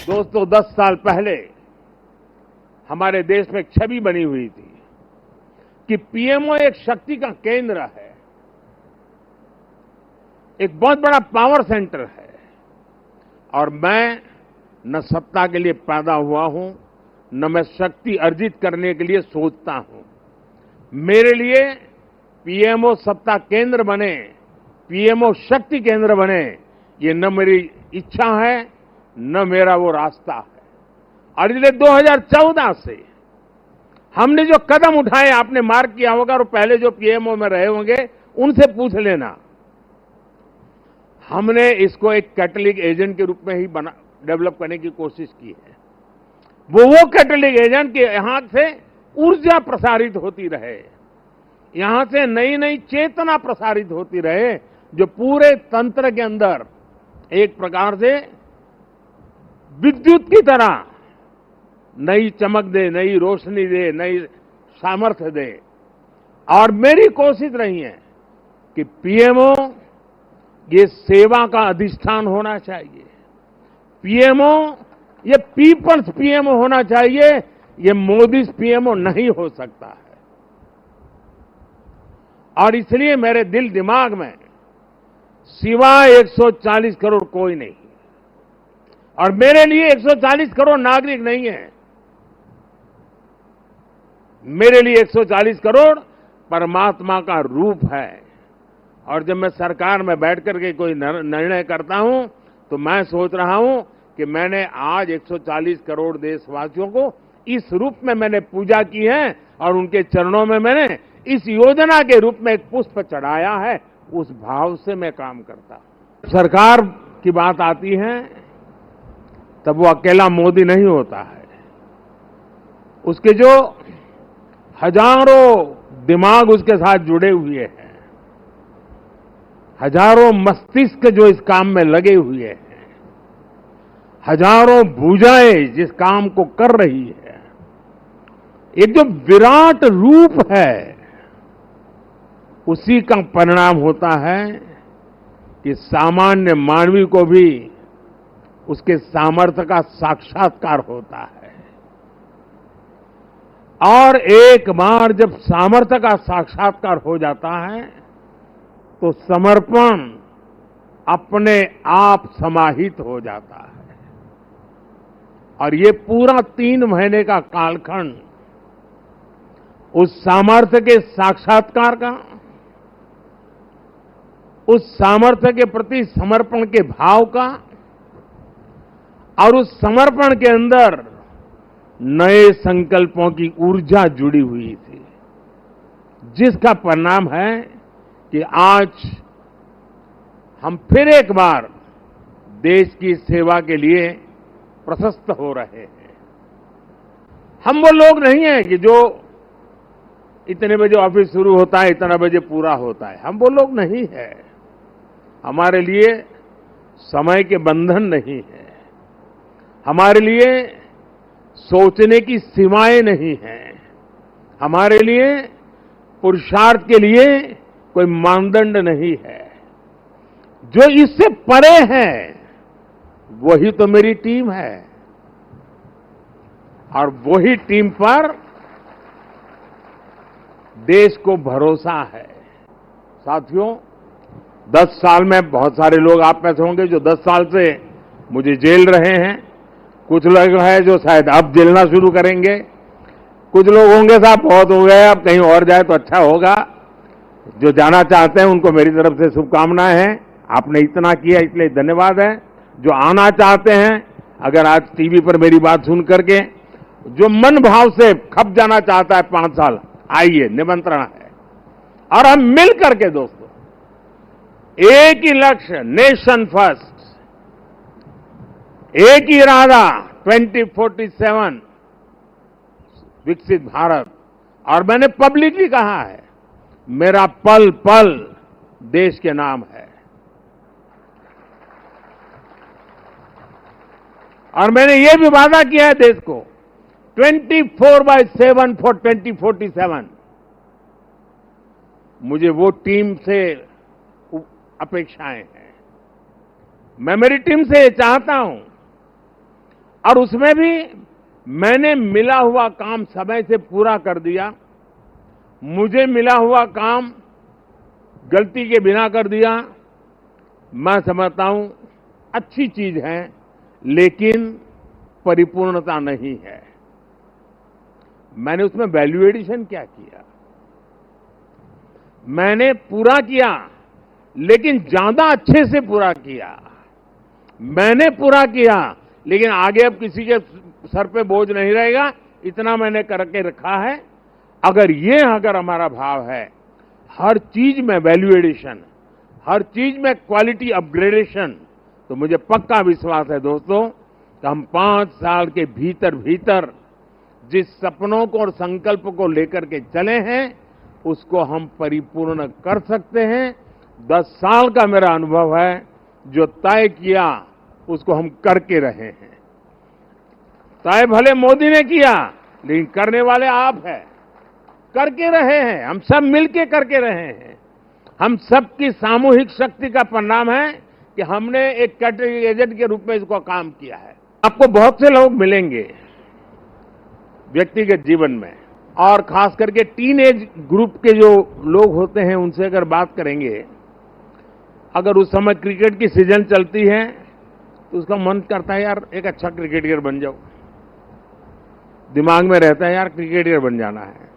दोस्तों 10 साल पहले हमारे देश में एक छवि बनी हुई थी कि पीएमओ एक शक्ति का केंद्र है, एक बहुत बड़ा पावर सेंटर है। और मैं न सत्ता के लिए पैदा हुआ हूं, न मैं शक्ति अर्जित करने के लिए सोचता हूं। मेरे लिए पीएमओ सत्ता केंद्र बने, पीएमओ शक्ति केंद्र बने, ये न मेरी इच्छा है न मेरा वो रास्ता है। और इसलिए 2014 से हमने जो कदम उठाए, आपने मार्क किया होगा, और पहले जो पीएमओ में रहे होंगे उनसे पूछ लेना, हमने इसको एक कैटलिक एजेंट के रूप में ही डेवलप करने की कोशिश की है। वो कैटलिक एजेंट के यहां से ऊर्जा प्रसारित होती रहे, यहां से नई नई चेतना प्रसारित होती रहे, जो पूरे तंत्र के अंदर एक प्रकार से विद्युत की तरह नई चमक दे, नई रोशनी दे, नई सामर्थ्य दे। और मेरी कोशिश रही है कि पीएमओ ये सेवा का अधिष्ठान होना चाहिए, पीएमओ ये पीपल्स पीएमओ होना चाहिए, ये मोदी पीएमओ नहीं हो सकता है। और इसलिए मेरे दिल दिमाग में सिवाय 140 करोड़ कोई नहीं, और मेरे लिए 140 करोड़ नागरिक नहीं है, मेरे लिए 140 करोड़ परमात्मा का रूप है। और जब मैं सरकार में बैठ करके कोई निर्णय करता हूं तो मैं सोच रहा हूं कि मैंने आज 140 करोड़ देशवासियों को इस रूप में मैंने पूजा की है, और उनके चरणों में मैंने इस योजना के रूप में एक पुष्प चढ़ाया है। उस भाव से मैं काम करता हूं। सरकार की बात आती है तब वो अकेला मोदी नहीं होता है, उसके जो हजारों दिमाग उसके साथ जुड़े हुए हैं, हजारों मस्तिष्क जो इस काम में लगे हुए हैं, हजारों भुजाएं जिस काम को कर रही है, एक जो विराट रूप है, उसी का परिणाम होता है कि सामान्य मानवी को भी उसके सामर्थ्य का साक्षात्कार होता है। और एक बार जब सामर्थ्य का साक्षात्कार हो जाता है तो समर्पण अपने आप समाहित हो जाता है। और ये पूरा 3 महीने का कालखंड उस सामर्थ्य के साक्षात्कार का, उस सामर्थ्य के प्रति समर्पण के भाव का, और उस समर्पण के अंदर नए संकल्पों की ऊर्जा जुड़ी हुई थी, जिसका परिणाम है कि आज हम फिर एक बार देश की सेवा के लिए प्रशस्त हो रहे हैं। हम वो लोग नहीं हैं कि जो इतने बजे ऑफिस शुरू होता है, इतना बजे पूरा होता है, हम वो लोग नहीं है। हमारे लिए समय के बंधन नहीं है, हमारे लिए सोचने की सीमाएं नहीं हैं, हमारे लिए पुरुषार्थ के लिए कोई मानदंड नहीं है। जो इससे परे है वही तो मेरी टीम है, और वही टीम पर देश को भरोसा है। साथियों, 10 साल में बहुत सारे लोग आप में से होंगे जो 10 साल से मुझे जेल रहे हैं, कुछ लोग हैं जो शायद अब जेलना शुरू करेंगे, कुछ लोग होंगे साहब बहुत हो गए, अब कहीं और जाए तो अच्छा होगा। जो जाना चाहते हैं उनको मेरी तरफ से शुभकामनाएं हैं। आपने इतना किया इसलिए धन्यवाद है। जो आना चाहते हैं, अगर आज टीवी पर मेरी बात सुन करके जो मन भाव से खप जाना चाहता है 5 साल, आइए, निमंत्रण है। और हम मिल करके दोस्तों एक ही लक्ष्य, नेशन फर्स्ट, एक ही इरादा, 2047 विकसित भारत। और मैंने पब्लिकली कहा है, मेरा पल पल देश के नाम है। और मैंने ये भी वादा किया है देश को, 24/7 फॉर 2047। मुझे वो टीम से अपेक्षाएं हैं। मैं मेरी टीम से चाहता हूं और उसमें भी मैंने मिला हुआ काम समय से पूरा कर दिया, मुझे मिला हुआ काम गलती के बिना कर दिया। मैं समझता हूं अच्छी चीज है, लेकिन परिपूर्णता नहीं है। मैंने उसमें वैल्यू एडिशन क्या किया? मैंने पूरा किया, लेकिन ज्यादा अच्छे से पूरा किया। मैंने पूरा किया, लेकिन आगे अब किसी के सर पे बोझ नहीं रहेगा, इतना मैंने करके रखा है। अगर हमारा भाव है, हर चीज में वैल्यू एडिशन, हर चीज में क्वालिटी अपग्रेडेशन, तो मुझे पक्का विश्वास है दोस्तों कि हम 5 साल के भीतर भीतर जिस सपनों को और संकल्प को लेकर के चले हैं, उसको हम परिपूर्ण कर सकते हैं। 10 साल का मेरा अनुभव है, जो तय किया उसको हम करके रहे हैं। तय भले मोदी ने किया, लेकिन करने वाले आप हैं, करके रहे हैं। हम सब मिलके करके रहे हैं। हम सबकी सामूहिक शक्ति का परिणाम है कि हमने एक कैटेगरी एजेंट के रूप में इसको काम किया है। आपको बहुत से लोग मिलेंगे व्यक्तिगत जीवन में, और खास करके टीन एज ग्रुप के जो लोग होते हैं, उनसे अगर बात करेंगे, अगर उस समय क्रिकेट की सीजन चलती है तो उसका मन करता है यार एक अच्छा क्रिकेटर बन जाओ। दिमाग में रहता है यार क्रिकेटर बन जाना है।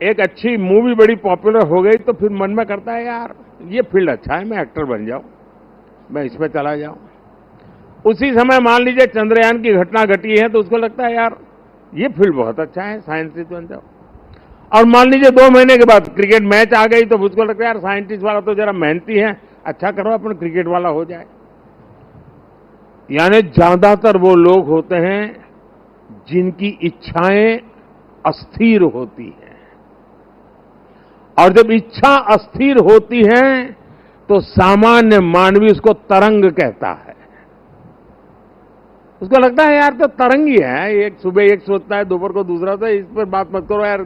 एक अच्छी मूवी बड़ी पॉपुलर हो गई तो फिर मन में करता है यार ये फील्ड अच्छा है, मैं एक्टर बन जाऊं, मैं इसमें चला जाऊं। उसी समय मान लीजिए चंद्रयान की घटना घटी है तो उसको लगता है यार ये फील्ड बहुत अच्छा है, साइंटिस्ट बन जाओ। और मान लीजिए 2 महीने के बाद क्रिकेट मैच आ गई तो उसको लगता है यार साइंटिस्ट वाला तो जरा मेहनती है, अच्छा करो अपन क्रिकेट वाला हो जाए। यानी ज्यादातर वो लोग होते हैं जिनकी इच्छाएं अस्थिर होती हैं, और जब इच्छा अस्थिर होती है तो सामान्य मानवी उसको तरंग कहता है। उसको लगता है यार तो तरंग ही है, एक सुबह एक सोचता है, दोपहर को दूसरा, तो इस पर बात मत करो यार,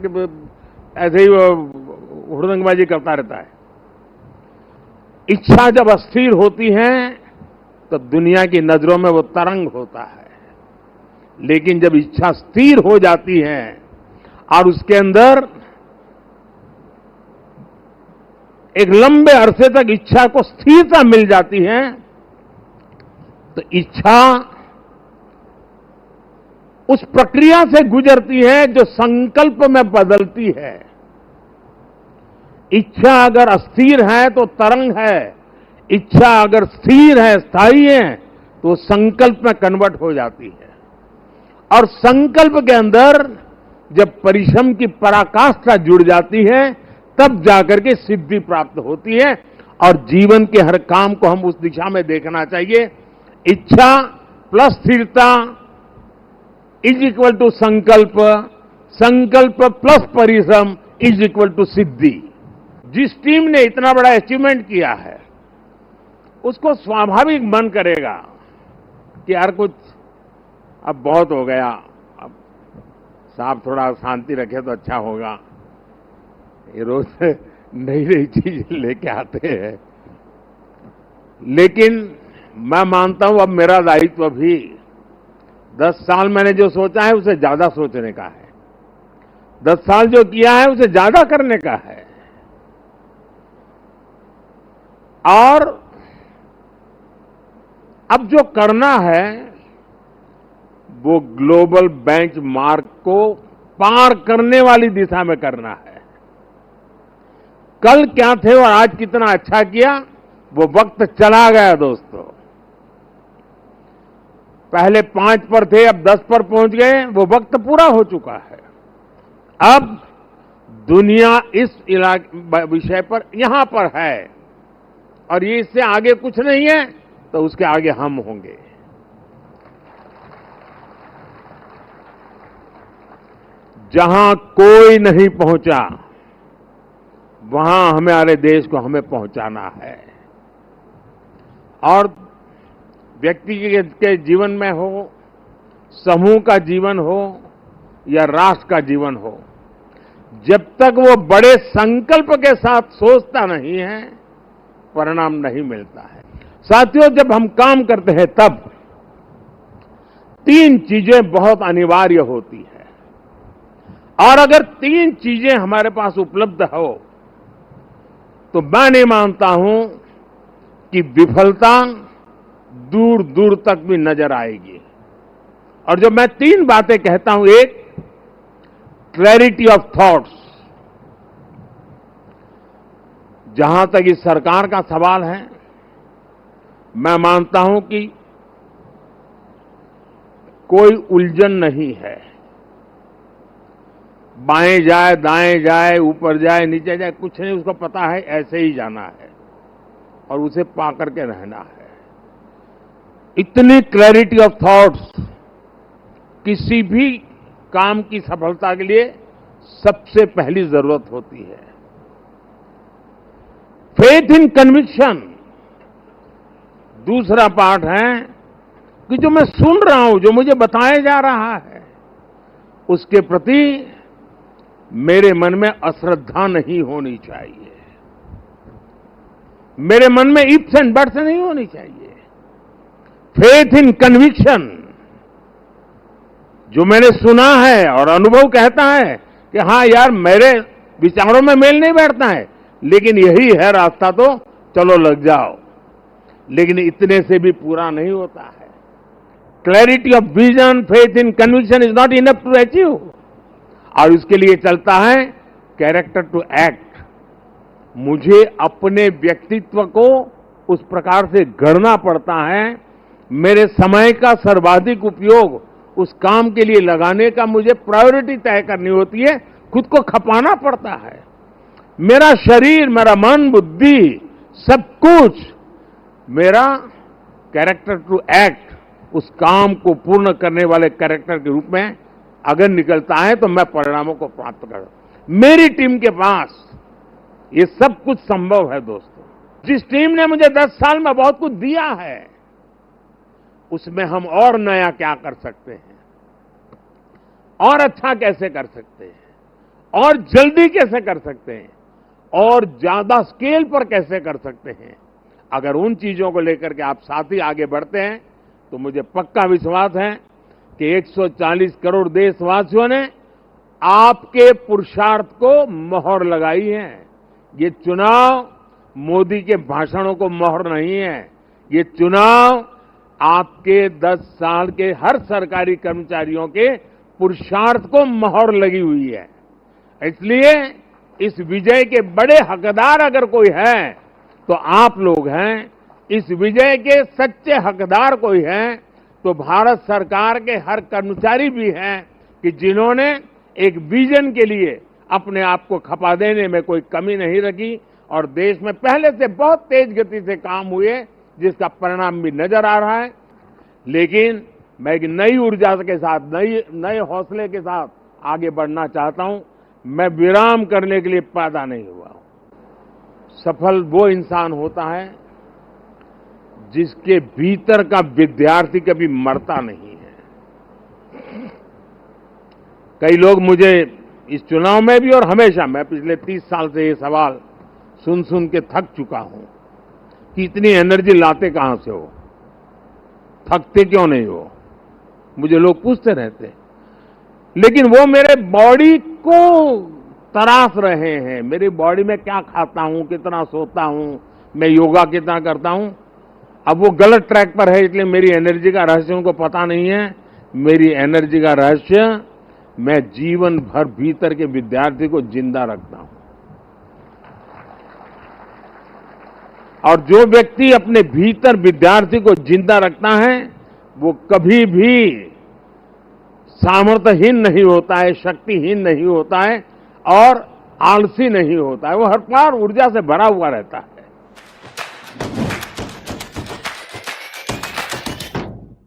ऐसे ही हुड़दंगबाजी करता रहता है। इच्छा जब अस्थिर होती है तो दुनिया की नजरों में वो तरंग होता है, लेकिन जब इच्छा स्थिर हो जाती है और उसके अंदर एक लंबे अरसे तक इच्छा को स्थिरता मिल जाती है, तो इच्छा उस प्रक्रिया से गुजरती है जो संकल्प में बदलती है। इच्छा अगर अस्थिर है तो तरंग है, इच्छा अगर स्थिर है, स्थायी है, तो संकल्प में कन्वर्ट हो जाती है। और संकल्प के अंदर जब परिश्रम की पराकाष्ठा जुड़ जाती है, तब जाकर के सिद्धि प्राप्त होती है। और जीवन के हर काम को हम उस दिशा में देखना चाहिए। इच्छा प्लस स्थिरता इज इक्वल टू संकल्प, संकल्प प्लस परिश्रम इज इक्वल टू सिद्धि। जिस टीम ने इतना बड़ा अचीवमेंट किया है, उसको स्वाभाविक मन करेगा कि यार कुछ अब बहुत हो गया, अब साहब थोड़ा शांति रखे तो अच्छा होगा। ये रोज नई नई चीज लेके आते हैं, लेकिन मैं मानता हूं अब मेरा दायित्व भी 10 साल मैंने जो सोचा है उसे ज्यादा सोचने का है, 10 साल जो किया है उसे ज्यादा करने का है। और अब जो करना है वो ग्लोबल बेंचमार्क को पार करने वाली दिशा में करना है। कल क्या थे और आज कितना अच्छा किया, वो वक्त चला गया दोस्तों। पहले 5 पर थे, अब 10 पर पहुंच गए, वो वक्त पूरा हो चुका है। अब दुनिया इस विषय पर यहां पर है, और ये इससे आगे कुछ नहीं है, तो उसके आगे हम होंगे। जहां कोई नहीं पहुंचा, वहां हमारे देश को हमें पहुंचाना है। और व्यक्ति के जीवन में हो, समूह का जीवन हो या राष्ट्र का जीवन हो, जब तक वो बड़े संकल्प के साथ सोचता नहीं है, परिणाम नहीं मिलता है। साथियों, जब हम काम करते हैं तब तीन चीजें बहुत अनिवार्य होती है और अगर तीन चीजें हमारे पास उपलब्ध हो तो मैं नहीं मानता हूं कि विफलता दूर दूर तक भी नजर आएगी। और जब मैं तीन बातें कहता हूं, एक, क्लैरिटी ऑफ थॉट्स। जहां तक इस सरकार का सवाल है, मैं मानता हूं कि कोई उलझन नहीं है। बाएं जाए, दाएं जाए, ऊपर जाए, नीचे जाए, कुछ नहीं, उसको पता है ऐसे ही जाना है और उसे पा करके रहना है। इतनी क्लैरिटी ऑफ थॉट्स किसी भी काम की सफलता के लिए सबसे पहली जरूरत होती है। फेथ इन कन्विक्शन दूसरा पार्ट है कि जो मैं सुन रहा हूं, जो मुझे बताया जा रहा है, उसके प्रति मेरे मन में अश्रद्धा नहीं होनी चाहिए, मेरे मन में इफ्स एंड बट्स नहीं होनी चाहिए। फेथ इन कन्विक्शन, जो मैंने सुना है और अनुभव कहता है कि हां यार, मेरे विचारों में मेल नहीं बैठता है, लेकिन यही है रास्ता, तो चलो लग जाओ। लेकिन इतने से भी पूरा नहीं होता है। Clarity of vision, faith in conviction is not enough to achieve. और इसके लिए चलता है कैरेक्टर टू एक्ट। मुझे अपने व्यक्तित्व को उस प्रकार से गढ़ना पड़ता है, मेरे समय का सर्वाधिक उपयोग उस काम के लिए लगाने का मुझे प्रायोरिटी तय करनी होती है, खुद को खपाना पड़ता है। मेरा शरीर, मेरा मन, बुद्धि, सब कुछ मेरा कैरेक्टर टू एक्ट, उस काम को पूर्ण करने वाले कैरेक्टर के रूप में अगर निकलता है तो मैं परिणामों को प्राप्त कर। मेरी टीम के पास ये सब कुछ संभव है दोस्तों। जिस टीम ने मुझे 10 साल में बहुत कुछ दिया है, उसमें हम और नया क्या कर सकते हैं, और अच्छा कैसे कर सकते हैं, और जल्दी कैसे कर सकते हैं, और ज्यादा स्केल पर कैसे कर सकते हैं। अगर उन चीजों को लेकर के आप साथ ही आगे बढ़ते हैं तो मुझे पक्का विश्वास है कि 140 करोड़ देशवासियों ने आपके पुरुषार्थ को मोहर लगाई है। ये चुनाव मोदी के भाषणों को मोहर नहीं है, ये चुनाव आपके 10 साल के हर सरकारी कर्मचारियों के पुरुषार्थ को मोहर लगी हुई है। इसलिए इस विजय के बड़े हकदार अगर कोई है तो आप लोग हैं। इस विजय के सच्चे हकदार कोई है तो भारत सरकार के हर कर्मचारी भी हैं कि जिन्होंने एक विजन के लिए अपने आप को खपा देने में कोई कमी नहीं रखी और देश में पहले से बहुत तेज गति से काम हुए, जिसका परिणाम भी नजर आ रहा है। लेकिन मैं एक नई ऊर्जा के साथ, नए हौसले के साथ आगे बढ़ना चाहता हूं। मैं विराम करने के लिए पैदा नहीं हुआ हूं। सफल वो इंसान होता है जिसके भीतर का विद्यार्थी कभी मरता नहीं है। कई लोग मुझे इस चुनाव में भी और हमेशा, मैं पिछले 30 साल से ये सवाल सुन सुन के थक चुका हूं कि इतनी एनर्जी लाते कहां से हो, थकते क्यों नहीं हो, मुझे लोग पूछते रहते। लेकिन वो मेरे बॉडी को तराश रहे हैं, मेरी बॉडी में क्या खाता हूं, कितना सोता हूं, मैं योगा कितना करता हूं। अब वो गलत ट्रैक पर है, इसलिए मेरी एनर्जी का रहस्य उनको पता नहीं है। मेरी एनर्जी का रहस्य, मैं जीवन भर भीतर के विद्यार्थी को जिंदा रखता हूं। और जो व्यक्ति अपने भीतर विद्यार्थी को जिंदा रखता है वो कभी भी सामर्थ्यहीन नहीं होता है, शक्तिहीन नहीं होता है और आलसी नहीं होता है। वो हर बार ऊर्जा से भरा हुआ रहता है।